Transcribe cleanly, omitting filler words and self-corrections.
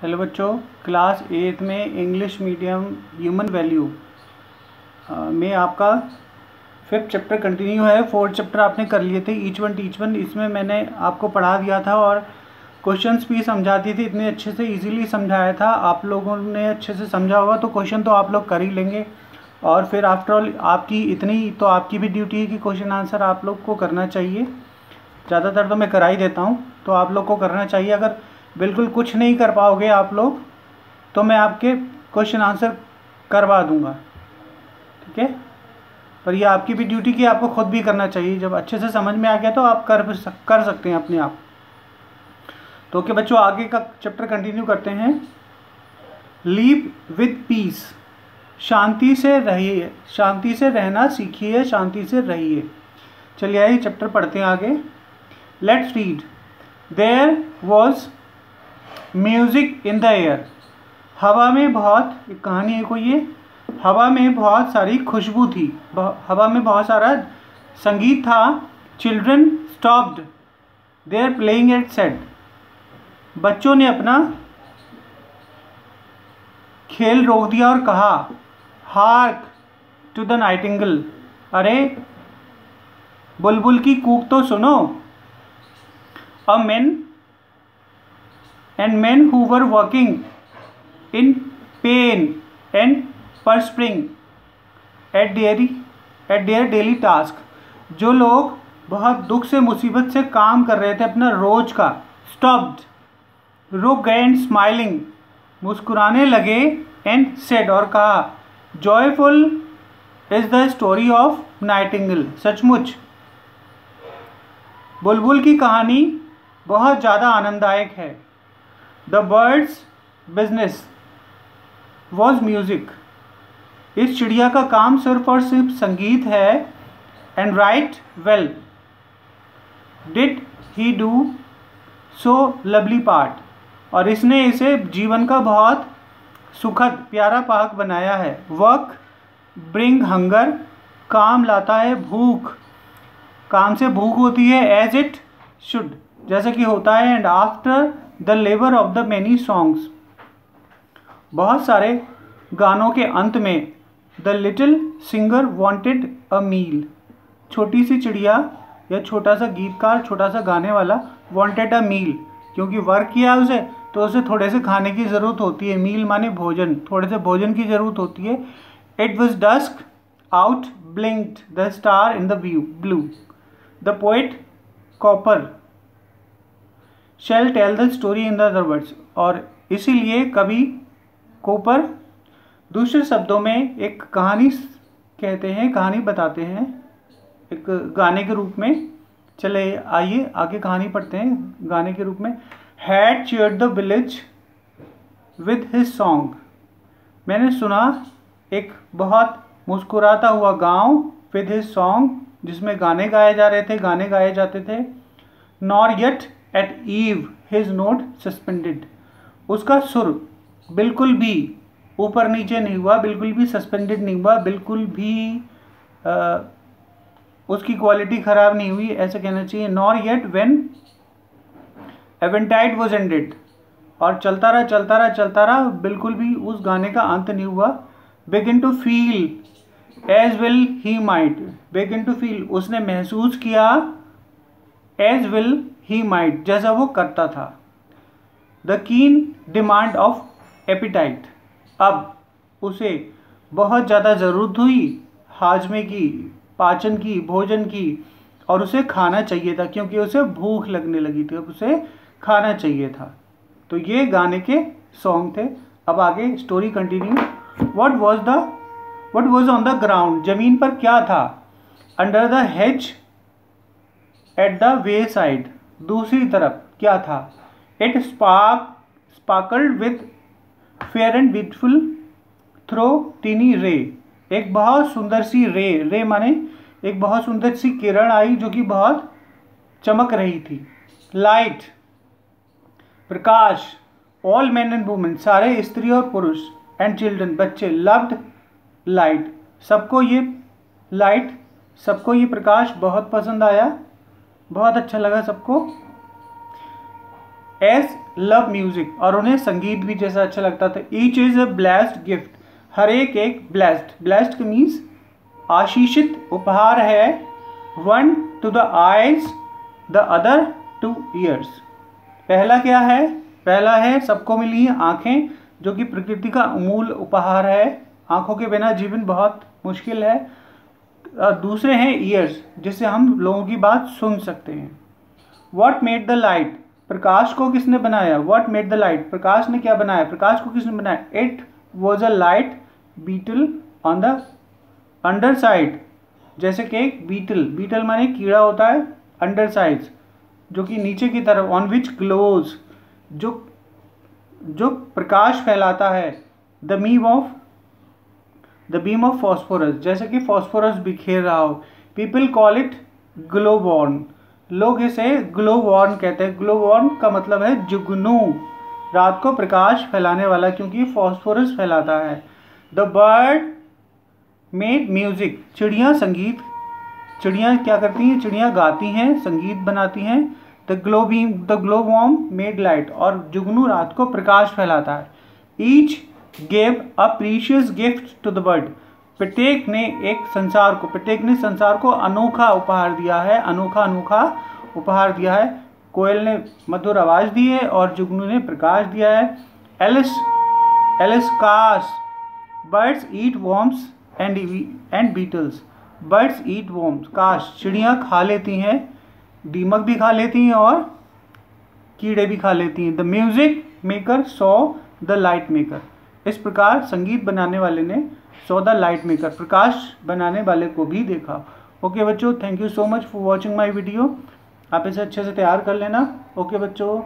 Hello बच्चों, class 8 में English medium human value में आपका 5th चैप्टर कंटिन्यू है। 4th चैप्टर आपने कर लिए थे ईच वन। इसमें मैंने आपको पढ़ा दिया था और क्वेश्चंस भी समझा दिए थे। इतने अच्छे से इजीली समझाया था, आप लोगों ने अच्छे से समझा होगा तो क्वेश्चन तो आप लोग कर ही लेंगे। और फिर आफ्टर ऑल आपकी इतनी तो आपकी भी ड्यूटी है कि क्वेश्चन आंसर आप लोग को करना चाहिए। ज़्यादातर तो मैं करा ही देता हूँ, तो आप लोग को करना चाहिए। अगर बिल्कुल कुछ नहीं कर पाओगे आप लोग तो मैं आपके क्वेश्चन आंसर करवा दूंगा, ठीक है। पर ये आपकी भी ड्यूटी की आपको खुद भी करना चाहिए। जब अच्छे से समझ में आ गया तो आप कर सकते हैं अपने आप। तो ओके बच्चों, आगे का चैप्टर कंटिन्यू करते हैं। लीव विद पीस, शांति से रहिए, शांति से रहना सीखिए, शांति से रहिए। चलिए आइए चैप्टर पढ़ते हैं आगे। Let's read. There was music in the air, हवा में बहुत, एक कहानी है कोई ये, हवा में बहुत सारी खुशबू थी, हवा में बहुत सारा संगीत था। Children stopped their playing and said, बच्चों ने अपना खेल रोक दिया और कहा, हार्क टू द नाइटिंगेल, अरे बुलबुल की कूक तो सुनो। A man and men who were working in pain and perspiring at their daily task, जो लोग बहुत दुख से मुसीबत से काम कर रहे थे अपना रोज का, stopped, रुक गए, and smiling, मुस्कुराने लगे, and said, और कहा, joyful is the story of nightingale, सचमुच बुलबुल की कहानी बहुत ज़्यादा आनंददायक है। The bird's business was music, इस चिड़िया का काम सिर्फ और सिर्फ संगीत है। And right well did he do so lovely part, और इसने इसे जीवन का बहुत सुखद प्यारा पाक बनाया है। Work bring hunger, काम लाता है भूख, काम से भूख होती है। As it should, जैसे कि होता है। And after the labor of the many songs, बहुत सारे गानों के अंत में, the little singer wanted a meal, छोटी सी चिड़िया या छोटा सा गीतकार, छोटा सा गाने वाला, wanted a meal, क्योंकि वर्क किया उसे तो उसे थोड़े से खाने की ज़रूरत होती है। मील माने भोजन, थोड़े से भोजन की ज़रूरत होती है। It was dusk, out blinked the star in the blue, the poet Cowper shall tell the story in the other words, और इसीलिए कवि कोपर दूसरे शब्दों में एक कहानी कहते हैं, कहानी बताते हैं एक गाने के रूप में। चले आइए आगे कहानी पढ़ते हैं गाने के रूप में। Had cheered the village with his song, मैंने सुना एक बहुत मुस्कुराता हुआ गांव, with his song, जिसमें गाने गाए जा रहे थे, गाने गाए जाते थे। Nor yet at eve his note suspended, उसका सुर बिल्कुल भी ऊपर नीचे नहीं हुआ, बिल्कुल भी सस्पेंडेड नहीं हुआ, बिल्कुल भी उसकी क्वालिटी ख़राब नहीं हुई, ऐसे कहना चाहिए। Nor yet when eventide was ended, और चलता रहा, बिल्कुल भी उस गाने का अंत नहीं हुआ। Begin to feel as well he might, begin to feel, उसने महसूस किया, as well he might, जैसा वो करता था। The keen demand of appetite, अब उसे बहुत ज़्यादा ज़रूरत हुई हाजमे की, पाचन की, भोजन की, और उसे खाना चाहिए था क्योंकि उसे भूख लगने लगी थी, अब उसे खाना चाहिए था। तो ये गाने के सॉन्ग थे। अब आगे story continue. What was on the ground, ज़मीन पर क्या था। Under the hedge at the wayside, दूसरी तरफ क्या था। It sparkled with fair and beautiful through tiny ray, एक बहुत सुंदर सी रे माने एक बहुत सुंदर सी किरण आई जो कि बहुत चमक रही थी। Light, Prakash. All man and women, सारे स्त्री और पुरुष। एंड चिल्ड्रन, बच्चे। लव्ड लाइट, सबको ये प्रकाश बहुत पसंद आया, बहुत अच्छा लगा सबको। एस लव म्यूजिक, और उन्हें संगीत भी जैसा अच्छा लगता था। Each is a blessed gift, हर एक ब्लेस्ड का मीन्स आशीषित उपहार है। One to the eyes the other to ears, पहला क्या है, पहला है सबको मिली आंखें, जो कि प्रकृति का अमूल उपहार है, आंखों के बिना जीवन बहुत मुश्किल है। दूसरे हैं ईयर्स, जिससे हम लोगों की बात सुन सकते हैं। व्हाट मेड द लाइट, प्रकाश को किसने बनाया, व्हाट मेड द लाइट, प्रकाश ने क्या बनाया, प्रकाश को किसने बनाया। It was a light beetle on the underside, जैसे कि एक बीटल माने कीड़ा होता है, अंडर साइड जो कि नीचे की तरफ, ऑन विच ग्लोज, जो प्रकाश फैलाता है। द बीम ऑफ फॉस्फोरस, जैसे कि फॉस्फोरस बिखेर रहा हो। People call it glow worm, लोग इसे ग्लो वॉर्न कहते हैं। ग्लो वॉर्न का मतलब है जुगनू, रात को प्रकाश फैलाने वाला, क्योंकि फॉस्फोरस फैलाता है। द बर्ड मेड म्यूजिक, चिड़ियाँ संगीत, चिड़ियाँ क्या करती हैं, चिड़ियाँ गाती हैं, संगीत बनाती हैं। The glow worm made light, और जुगनू रात को प्रकाश फैलाता है। Each gave a precious gift to the bird, प्रत्येक ने संसार को अनोखा उपहार दिया है, अनोखा उपहार दिया है। कोयल ने मधुर आवाज दी है और जुगनू ने प्रकाश दिया है। एलिस काश, birds eat worms and beetles, birds eat worms, काश चिड़ियाँ खा लेती हैं, दीमक भी खा लेती हैं और कीड़े भी खा लेती हैं। The music maker saw the light maker, इस प्रकार संगीत बनाने वाले ने सॉ द लाइट मेकर, प्रकाश बनाने वाले को भी देखा। ओके बच्चों, thank you so much for watching my video. आप इसे अच्छे से तैयार कर लेना। ओके बच्चों।